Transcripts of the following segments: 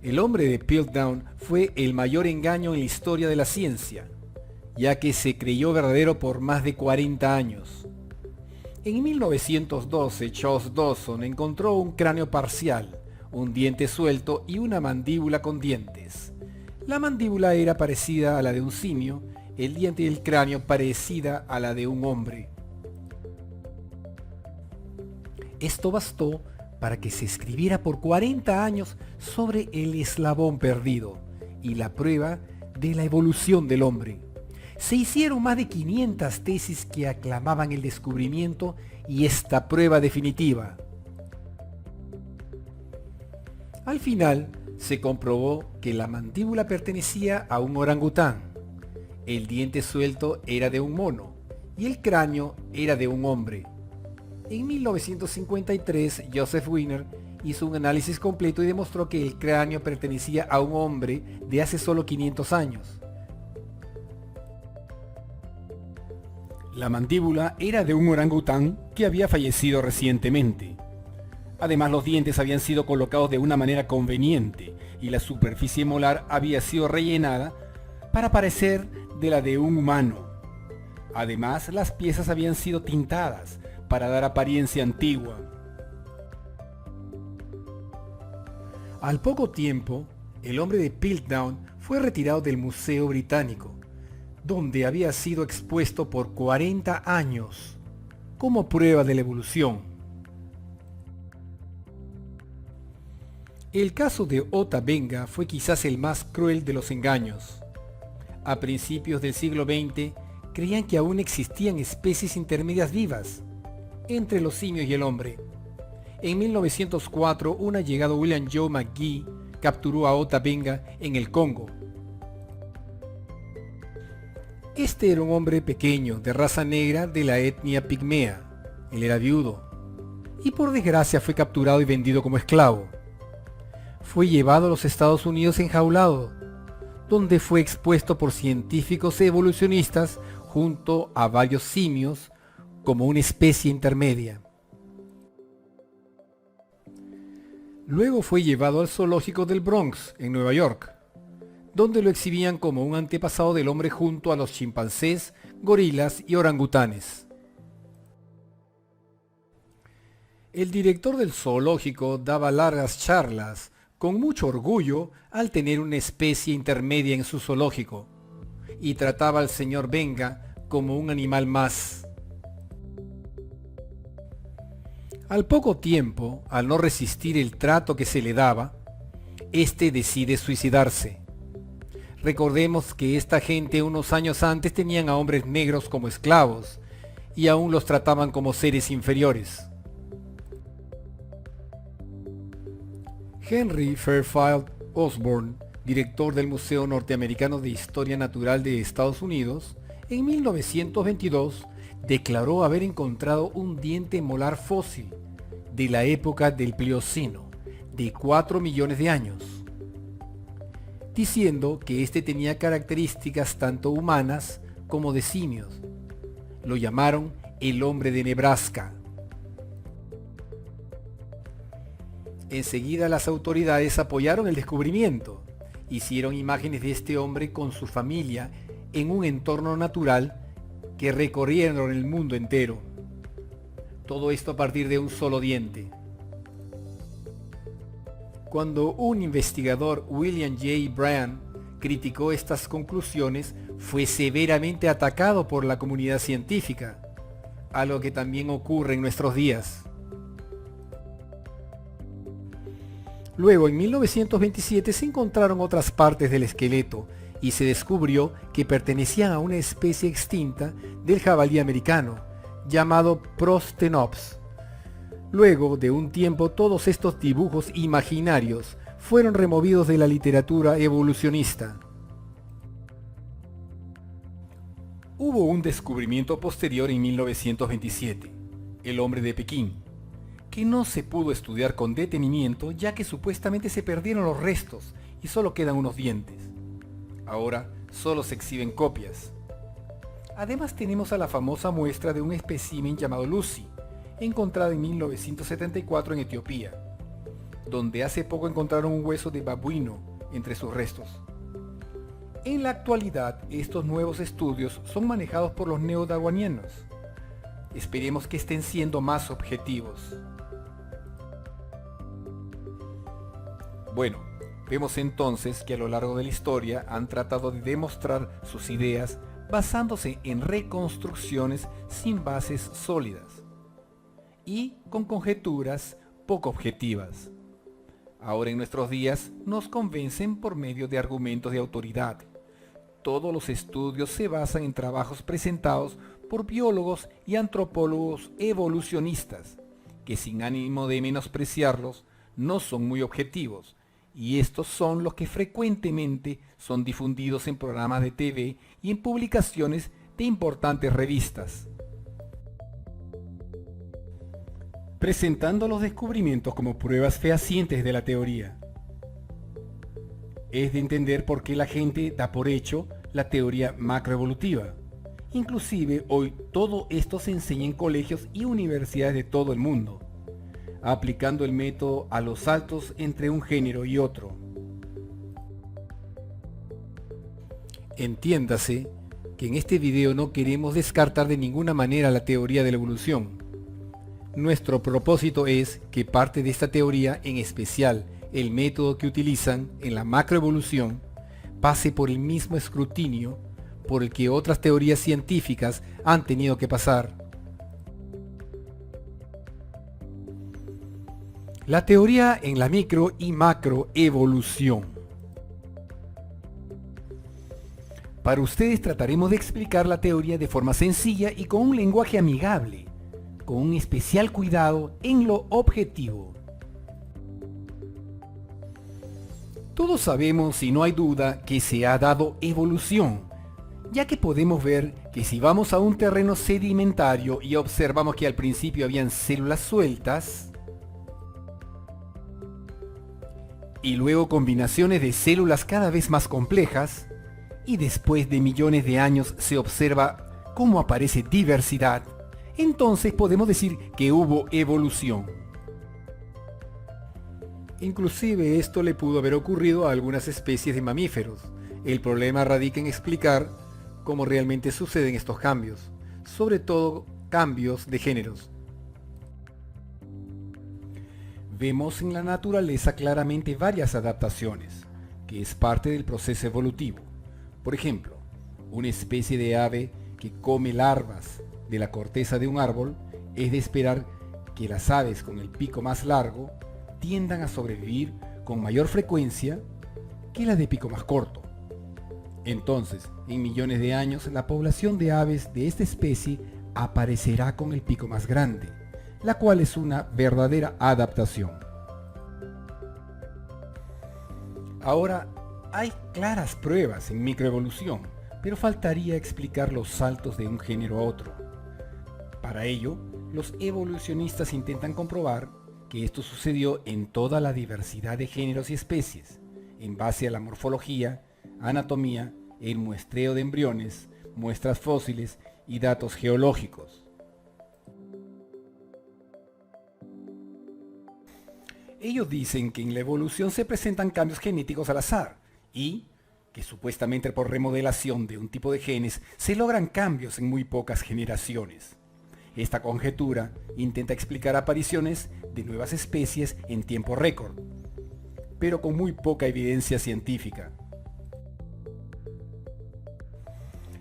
El hombre de Piltdown fue el mayor engaño en la historia de la ciencia, ya que se creyó verdadero por más de 40 años. En 1912, Charles Dawson encontró un cráneo parcial, un diente suelto y una mandíbula con dientes. La mandíbula era parecida a la de un simio, el diente y el cráneo parecida a la de un hombre. Esto bastó para que se escribiera por 40 años sobre el eslabón perdido y la prueba de la evolución del hombre. Se hicieron más de 500 tesis que aclamaban el descubrimiento y esta prueba definitiva. Al final, se comprobó que la mandíbula pertenecía a un orangután, el diente suelto era de un mono y el cráneo era de un hombre. En 1953, Joseph Wiener hizo un análisis completo y demostró que el cráneo pertenecía a un hombre de hace solo 500 años. La mandíbula era de un orangután que había fallecido recientemente. Además, los dientes habían sido colocados de una manera conveniente y la superficie molar había sido rellenada para parecer de la de un humano. Además, las piezas habían sido tintadas para dar apariencia antigua. Al poco tiempo, el hombre de Piltdown fue retirado del Museo Británico, donde había sido expuesto por 40 años, como prueba de la evolución. El caso de Ota Benga fue quizás el más cruel de los engaños. A principios del siglo XX, creían que aún existían especies intermedias vivas entre los simios y el hombre. En 1904, un allegado William Joe McGee capturó a Ota Benga en el Congo. Este era un hombre pequeño, de raza negra, de la etnia pigmea. Él era viudo y por desgracia fue capturado y vendido como esclavo. Fue llevado a los Estados Unidos enjaulado, donde fue expuesto por científicos evolucionistas junto a varios simios como una especie intermedia. Luego fue llevado al zoológico del Bronx, en Nueva York, donde lo exhibían como un antepasado del hombre junto a los chimpancés, gorilas y orangutanes. El director del zoológico daba largas charlas, con mucho orgullo al tener una especie intermedia en su zoológico, y trataba al señor Benga como un animal más. Al poco tiempo, al no resistir el trato que se le daba, este decide suicidarse. Recordemos que esta gente unos años antes tenían a hombres negros como esclavos y aún los trataban como seres inferiores. Henry Fairfield Osborn, director del Museo Norteamericano de Historia Natural de Estados Unidos, en 1922 declaró haber encontrado un diente molar fósil de la época del Plioceno, de 4 millones de años, diciendo que este tenía características tanto humanas como de simios. Lo llamaron el hombre de Nebraska. Enseguida las autoridades apoyaron el descubrimiento, hicieron imágenes de este hombre con su familia en un entorno natural que recorrieron el mundo entero. Todo esto a partir de un solo diente. Cuando un investigador, William J. Bryan, criticó estas conclusiones, fue severamente atacado por la comunidad científica, algo que también ocurre en nuestros días. Luego, en 1927, se encontraron otras partes del esqueleto y se descubrió que pertenecían a una especie extinta del jabalí americano, llamado Prostenops. Luego de un tiempo, todos estos dibujos imaginarios fueron removidos de la literatura evolucionista. Hubo un descubrimiento posterior en 1927, el hombre de Pekín, que no se pudo estudiar con detenimiento ya que supuestamente se perdieron los restos y solo quedan unos dientes. Ahora solo se exhiben copias. Además tenemos a la famosa muestra de un espécimen llamado Lucy, encontrada en 1974 en Etiopía. donde hace poco encontraron un hueso de babuino entre sus restos. En la actualidad, estos nuevos estudios son manejados por los neodarwinianos. Esperemos que estén siendo más objetivos. Bueno, vemos entonces que a lo largo de la historia han tratado de demostrar sus ideas basándose en reconstrucciones sin bases sólidas y con conjeturas poco objetivas. Ahora en nuestros días nos convencen por medio de argumentos de autoridad. Todos los estudios se basan en trabajos presentados por biólogos y antropólogos evolucionistas, que sin ánimo de menospreciarlos, no son muy objetivos, y estos son los que frecuentemente son difundidos en programas de TV y en publicaciones de importantes revistas, presentando los descubrimientos como pruebas fehacientes de la teoría. Es de entender por qué la gente da por hecho la teoría macroevolutiva. Inclusive hoy todo esto se enseña en colegios y universidades de todo el mundo, aplicando el método a los saltos entre un género y otro. Entiéndase que en este video no queremos descartar de ninguna manera la teoría de la evolución. Nuestro propósito es que parte de esta teoría, en especial el método que utilizan en la macroevolución, pase por el mismo escrutinio por el que otras teorías científicas han tenido que pasar. La teoría en la micro y macroevolución. Para ustedes trataremos de explicar la teoría de forma sencilla y con un lenguaje amigable, con un especial cuidado en lo objetivo. Todos sabemos y no hay duda que se ha dado evolución, ya que podemos ver que si vamos a un terreno sedimentario y observamos que al principio habían células sueltas, y luego combinaciones de células cada vez más complejas, y después de millones de años se observa cómo aparece diversidad, entonces podemos decir que hubo evolución. Inclusive esto le pudo haber ocurrido a algunas especies de mamíferos. El problema radica en explicar cómo realmente suceden estos cambios, sobre todo cambios de géneros. Vemos en la naturaleza claramente varias adaptaciones, que es parte del proceso evolutivo. Por ejemplo, una especie de ave que come larvas de la corteza de un árbol, es de esperar que las aves con el pico más largo tiendan a sobrevivir con mayor frecuencia que las de pico más corto. Entonces, en millones de años, la población de aves de esta especie aparecerá con el pico más grande, la cual es una verdadera adaptación. Ahora, hay claras pruebas en microevolución, pero faltaría explicar los saltos de un género a otro. Para ello, los evolucionistas intentan comprobar que esto sucedió en toda la diversidad de géneros y especies, en base a la morfología, anatomía, el muestreo de embriones, muestras fósiles y datos geológicos. Ellos dicen que en la evolución se presentan cambios genéticos al azar y que supuestamente por remodelación de un tipo de genes se logran cambios en muy pocas generaciones. Esta conjetura intenta explicar apariciones de nuevas especies en tiempo récord, pero con muy poca evidencia científica.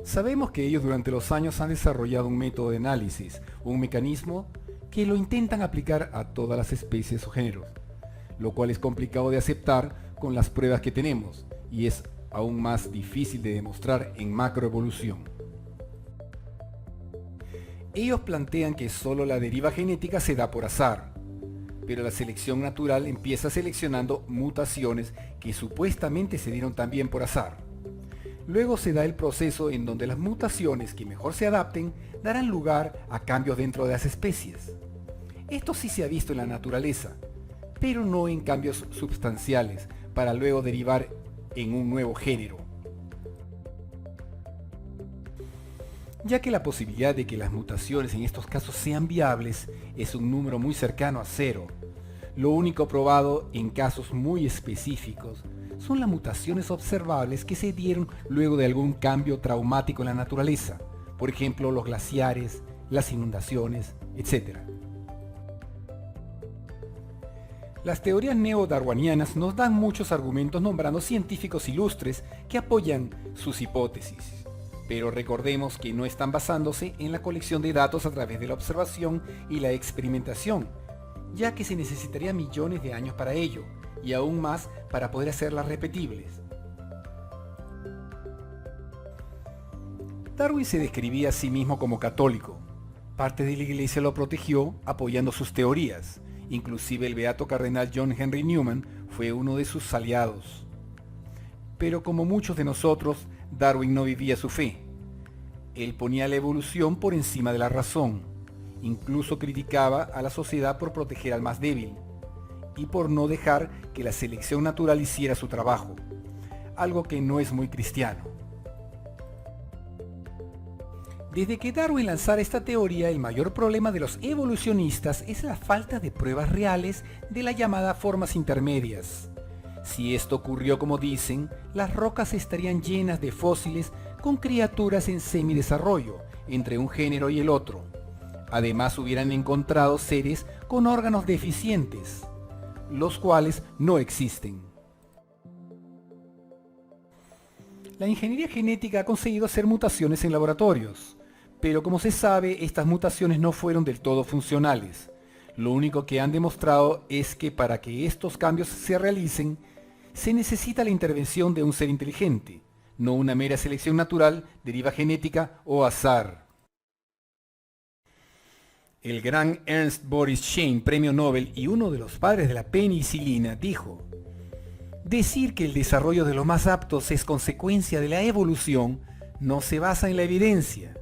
Sabemos que ellos durante los años han desarrollado un método de análisis, un mecanismo que lo intentan aplicar a todas las especies o géneros, lo cual es complicado de aceptar con las pruebas que tenemos y es aún más difícil de demostrar en macroevolución. Ellos plantean que solo la deriva genética se da por azar, pero la selección natural empieza seleccionando mutaciones que supuestamente se dieron también por azar. Luego se da el proceso en donde las mutaciones que mejor se adapten darán lugar a cambios dentro de las especies. Esto sí se ha visto en la naturaleza, pero no en cambios sustanciales para luego derivar en un nuevo género. Ya que la posibilidad de que las mutaciones en estos casos sean viables es un número muy cercano a cero, Lo único probado en casos muy específicos son las mutaciones observables que se dieron luego de algún cambio traumático en la naturaleza, por ejemplo los glaciares, las inundaciones, etc. Las teorías neodarwinianas nos dan muchos argumentos nombrando científicos ilustres que apoyan sus hipótesis, pero recordemos que no están basándose en la colección de datos a través de la observación y la experimentación, ya que se necesitaría millones de años para ello, y aún más para poder hacerlas repetibles. Darwin se describía a sí mismo como católico. Parte de la iglesia lo protegió apoyando sus teorías. Inclusive el beato cardenal John Henry Newman fue uno de sus aliados. Pero como muchos de nosotros, Darwin no vivía su fe. Él ponía la evolución por encima de la razón. Incluso criticaba a la sociedad por proteger al más débil y por no dejar que la selección natural hiciera su trabajo, algo que no es muy cristiano. Desde que Darwin lanzara esta teoría, el mayor problema de los evolucionistas es la falta de pruebas reales de la llamada formas intermedias. Si esto ocurrió como dicen, las rocas estarían llenas de fósiles con criaturas en semidesarrollo entre un género y el otro. Además hubieran encontrado seres con órganos deficientes, los cuales no existen. La ingeniería genética ha conseguido hacer mutaciones en laboratorios, pero como se sabe, estas mutaciones no fueron del todo funcionales. Lo único que han demostrado es que para que estos cambios se realicen, se necesita la intervención de un ser inteligente, no una mera selección natural, deriva genética o azar. El gran Ernst Boris Chain, premio Nobel y uno de los padres de la penicilina, dijo: decir que el desarrollo de los más aptos es consecuencia de la evolución no se basa en la evidencia.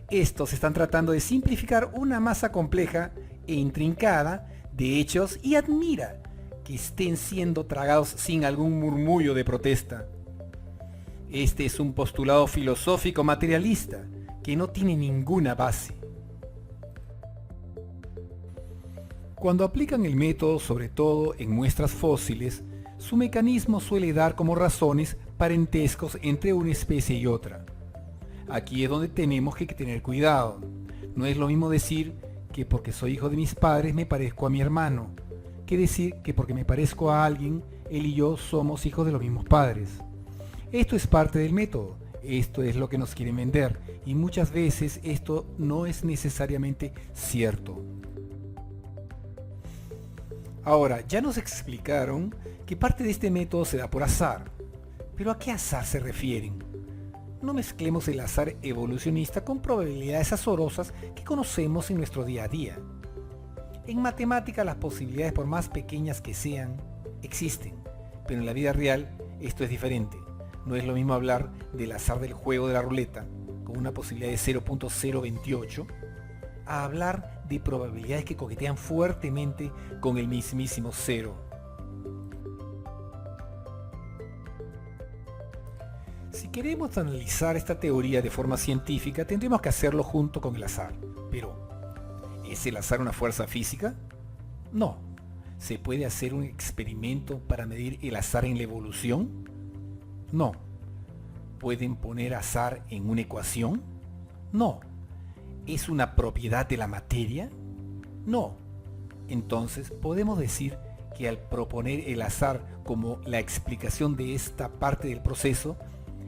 Estos están tratando de simplificar una masa compleja e intrincada de hechos y admira que estén siendo tragados sin algún murmullo de protesta. Este es un postulado filosófico materialista que no tiene ninguna base. Cuando aplican el método, sobre todo en muestras fósiles, su mecanismo suele dar como razones parentescos entre una especie y otra. Aquí es donde tenemos que tener cuidado. No es lo mismo decir que porque soy hijo de mis padres me parezco a mi hermano, que decir que porque me parezco a alguien, él y yo somos hijos de los mismos padres. Esto es parte del método, esto es lo que nos quieren vender, y muchas veces esto no es necesariamente cierto. Ahora, ya nos explicaron que parte de este método se da por azar, pero ¿a qué azar se refieren? No mezclemos el azar evolucionista con probabilidades azarosas que conocemos en nuestro día a día. En matemática las posibilidades, por más pequeñas que sean, existen, pero en la vida real esto es diferente. No es lo mismo hablar del azar del juego de la ruleta, con una posibilidad de 0.028, a hablar de probabilidades que coquetean fuertemente con el mismísimo cero. Si queremos analizar esta teoría de forma científica, tendremos que hacerlo junto con el azar. Pero, ¿es el azar una fuerza física? No. ¿Se puede hacer un experimento para medir el azar en la evolución? No. ¿Pueden poner azar en una ecuación? No. ¿Es una propiedad de la materia? No. Entonces, podemos decir que al proponer el azar como la explicación de esta parte del proceso,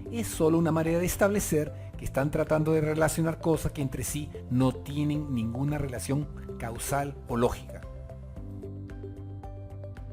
es solo una manera de establecer que están tratando de relacionar cosas que entre sí no tienen ninguna relación causal o lógica.